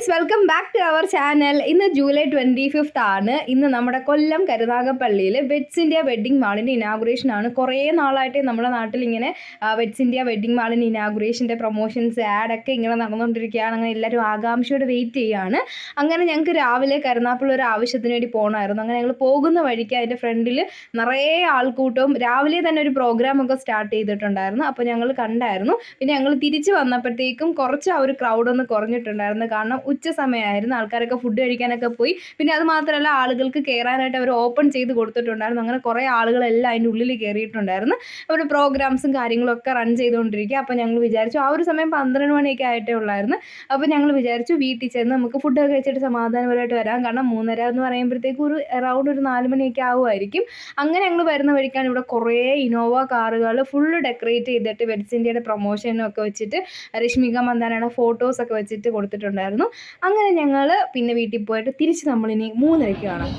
Guys, welcome back to our channel. ഇന്ന് July 25 ആണ്. ഇന്ന് നമ്മുടെ കൊല്ലം കരുനാഗപ്പള്ളിയിൽ വെഡ്സ് ഇന്ത്യ വെഡ്ഡിംഗ് മാളിൻ്റെ ഇനാഗുറേഷൻ ആണ്. കുറേ നാളായിട്ട് നമ്മുടെ നാട്ടിൽ ഇങ്ങനെ വെഡ്സ് ഇന്ത്യ വെഡ്ഡിംഗ് മാളിൻ്റെ ഇനാഗുറേഷൻ്റെ പ്രൊമോഷൻസ് ആഡൊക്കെ ഇങ്ങനെ നടന്നുകൊണ്ടിരിക്കുകയാണ്. അങ്ങനെ എല്ലാവരും ആകാംക്ഷയോടെ വെയിറ്റ് ചെയ്യുകയാണ്. അങ്ങനെ ഞങ്ങൾക്ക് രാവിലെ കരുനാഗപ്പള്ളി ഒരു ആവശ്യത്തിന് വേണ്ടി പോകണമായിരുന്നു. അങ്ങനെ ഞങ്ങൾ പോകുന്ന വഴിക്ക് അതിൻ്റെ ഫ്രണ്ടിൽ നിറയെ ആൾക്കൂട്ടവും രാവിലെ തന്നെ ഒരു പ്രോഗ്രാമൊക്കെ സ്റ്റാർട്ട് ചെയ്തിട്ടുണ്ടായിരുന്നു. അപ്പോൾ ഞങ്ങൾ കണ്ടായിരുന്നു. പിന്നെ ഞങ്ങൾ തിരിച്ച് വന്നപ്പോഴത്തേക്കും കുറച്ച് ആ ഒരു ക്രൗഡൊന്ന് കുറഞ്ഞിട്ടുണ്ടായിരുന്നു. കാരണം ഉച്ച സമയമായിരുന്നു, ആൾക്കാരൊക്കെ ഫുഡ് കഴിക്കാനൊക്കെ പോയി. പിന്നെ അത് മാത്രമല്ല, ആളുകൾക്ക് കയറാനായിട്ട് അവർ ഓപ്പൺ ചെയ്ത് കൊടുത്തിട്ടുണ്ടായിരുന്നു. അങ്ങനെ കുറേ ആളുകളെല്ലാം അതിൻ്റെ ഉള്ളിൽ കയറിയിട്ടുണ്ടായിരുന്നു. അവരുടെ പ്രോഗ്രാംസും കാര്യങ്ങളൊക്കെ റൺ ചെയ്തുകൊണ്ടിരിക്കുക. അപ്പോൾ ഞങ്ങൾ വിചാരിച്ചു, ആ ഒരു സമയം 12 മണിയൊക്കെ ആയിട്ടേ ഉള്ളായിരുന്നു. അപ്പോൾ ഞങ്ങൾ വിചാരിച്ചു വീട്ടിൽ ചെന്ന് നമുക്ക് ഫുഡൊക്കെ കഴിച്ചിട്ട് സമാധാനപരമായിട്ട് വരാം. കാരണം 3:30 എന്ന് പറയുമ്പോഴത്തേക്കും ഒരു അറൗണ്ട് ഒരു 4 മണിയൊക്കെ ആവുമായിരിക്കും. അങ്ങനെ ഞങ്ങൾ വരുന്ന വഴിക്കാണ് ഇവിടെ കുറേ ഇനോവ കാറുകൾ ഫുള്ള് ഡെക്കറേറ്റ് ചെയ്തിട്ട് വെഡ്സ് ഇന്ത്യയുടെ പ്രൊമോഷനും ഒക്കെ വെച്ചിട്ട് രശ്മിക മന്ദാനയുടെ ഫോട്ടോസൊക്കെ വെച്ചിട്ട് കൊടുത്തിട്ടുണ്ടായിരുന്നു. അങ്ങനെ ഞങ്ങൾ പിന്നെ വീട്ടിൽ പോയിട്ട് തിരിച്ച് നമ്മളിനി 3:30 കാണാം.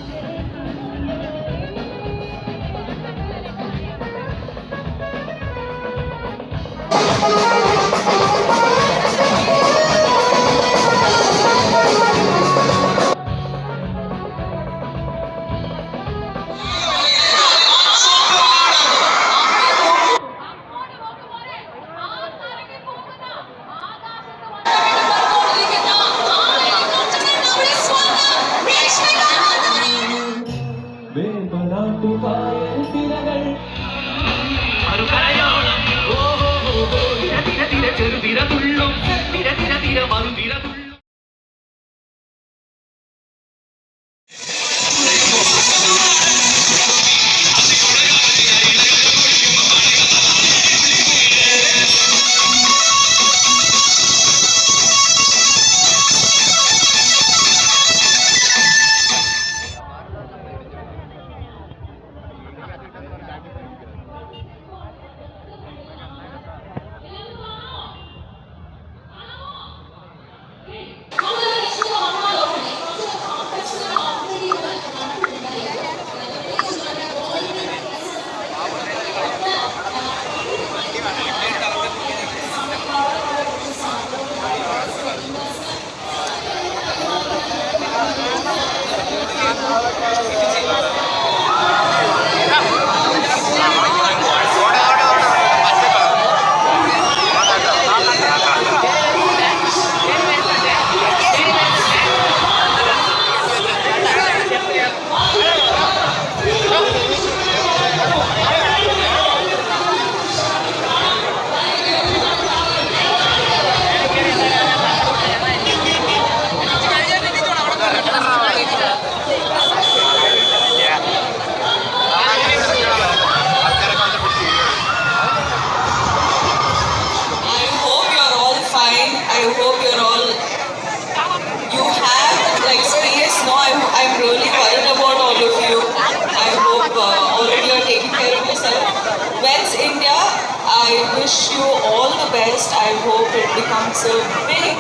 I wish you all the best. I hope it becomes a big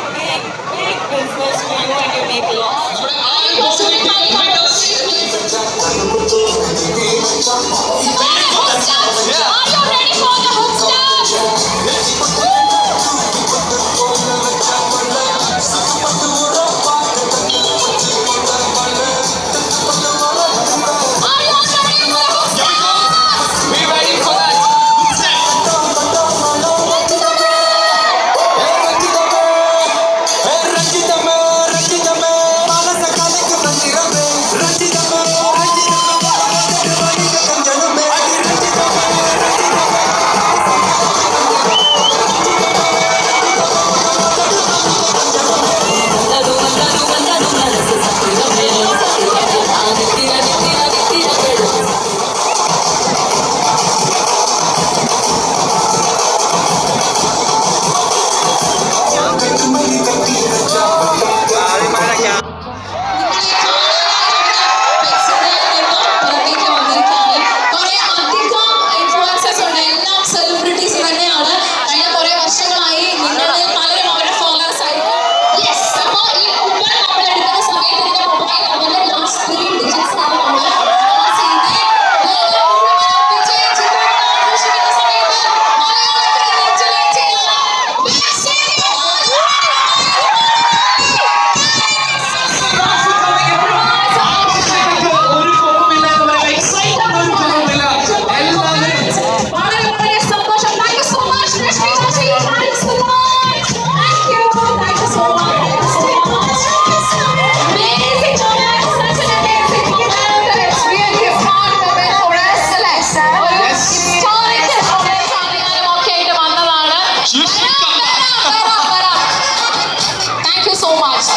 business for you and you make a lot. Are you ready for the hook star? Rangitame,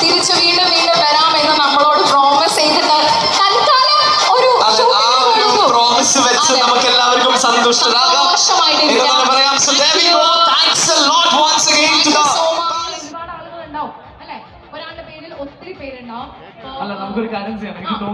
തിരിച്ച് വീണ്ടും വീണ്ടും വരാമെന്ന് നമ്മളോട് പ്രോമിസ് ചെയ്തിട്ട് തൽക്കാലം ഒരു പ്രോമിസ് വെച്ച് നമുക്ക് എല്ലാവർക്കും സന്തുഷ്ടരാകാം എന്ന് തന്നെ പറയാം. So there we go. Thanks a lot once again to the ഒരുപാട് ആളുകളുണ്ടാവും അല്ലെ, ഒരാളുടെ പേരിൽ ഒത്തിരി പേരുണ്ടാവും. അല്ല നമുക്കൊരു കാര്യം ചെയ്യാം. എനിക്ക് തോന്നുന്നു